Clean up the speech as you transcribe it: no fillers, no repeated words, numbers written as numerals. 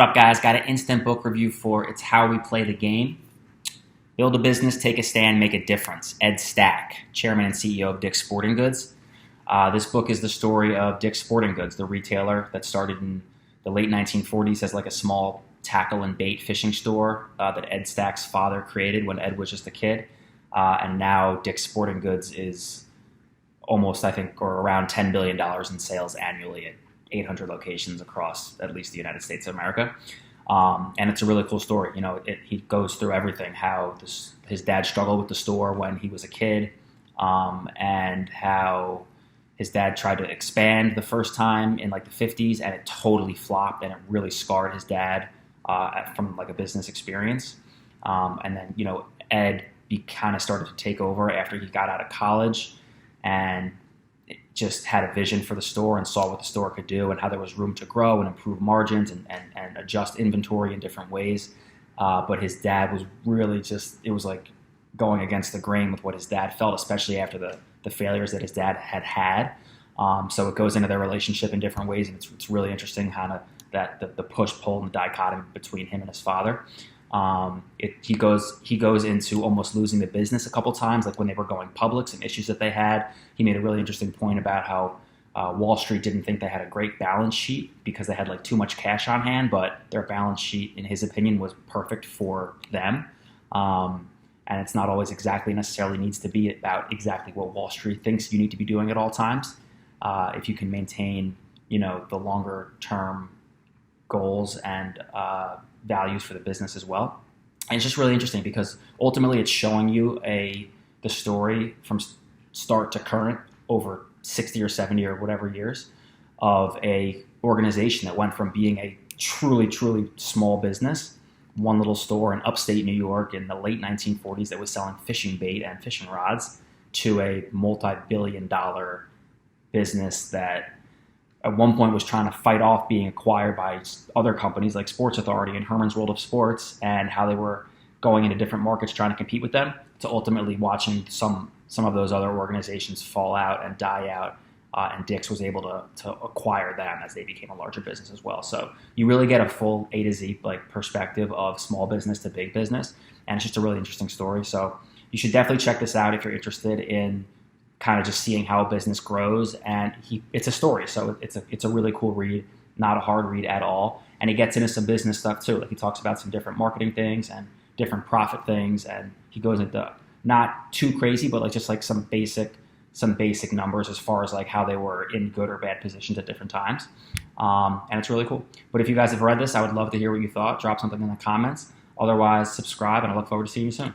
up, guys? Got an instant book review for It's How We Play the Game. Build a business, take a stand, make a difference. Ed Stack, Chairman and CEO of Dick's Sporting Goods. This book is the story of Dick's Sporting Goods, the retailer that started in the late 1940s as like a small tackle and bait fishing store that Ed Stack's father created when Ed was just a kid. And now Dick's Sporting Goods is almost, I think, or around $10 billion in sales annually at 800 locations across at least the United States of America. And it's a really cool story. You know, he goes through everything, how his dad struggled with the store when he was a kid, and how his dad tried to expand the first time in like the 50s and it totally flopped and it really scarred his dad from like a business experience. And then, you know, Ed kind of started to take over after he got out of college and just had a vision for the store and saw what the store could do and how there was room to grow and improve margins and adjust inventory in different ways. But his dad was really it was like going against the grain with what his dad felt, especially after the failures that his dad had. So it goes into their relationship in different ways, and it's really interesting kind of that the push-pull and the dichotomy between him and his father. He goes into almost losing the business a couple times, like when they were going public, some issues that they had. He made a really interesting point about how Wall Street didn't think they had a great balance sheet because they had like too much cash on hand, but their balance sheet, in his opinion, was perfect for them. And it's not always exactly necessarily needs to be about exactly what Wall Street thinks you need to be doing at all times. If you can maintain, you know, the longer term goals and values for the business as well. And it's just really interesting because ultimately it's showing you the story from start to current over 60 or 70 or whatever years of a organization that went from being a truly, truly small business, one little store in upstate New York in the late 1940s that was selling fishing bait and fishing rods, to a multi-billion-dollar business that at one point was trying to fight off being acquired by other companies like Sports Authority and Herman's World of Sports, and how they were going into different markets trying to compete with them, to ultimately watching some of those other organizations fall out and die out. And Dick's was able to acquire them as they became a larger business as well. So you really get a full A to Z like perspective of small business to big business, and it's just a really interesting story. So you should definitely check this out if you're interested in kind of just seeing how a business grows. And it's a story, so it's a really cool read, not a hard read at all. And he gets into some business stuff too. Like he talks about some different marketing things and different profit things, and he goes into not too crazy, but like just like some basic numbers as far as like how they were in good or bad positions at different times. And it's really cool. But if you guys have read this, I would love to hear what you thought. Drop something in the comments. Otherwise, subscribe, and I look forward to seeing you soon.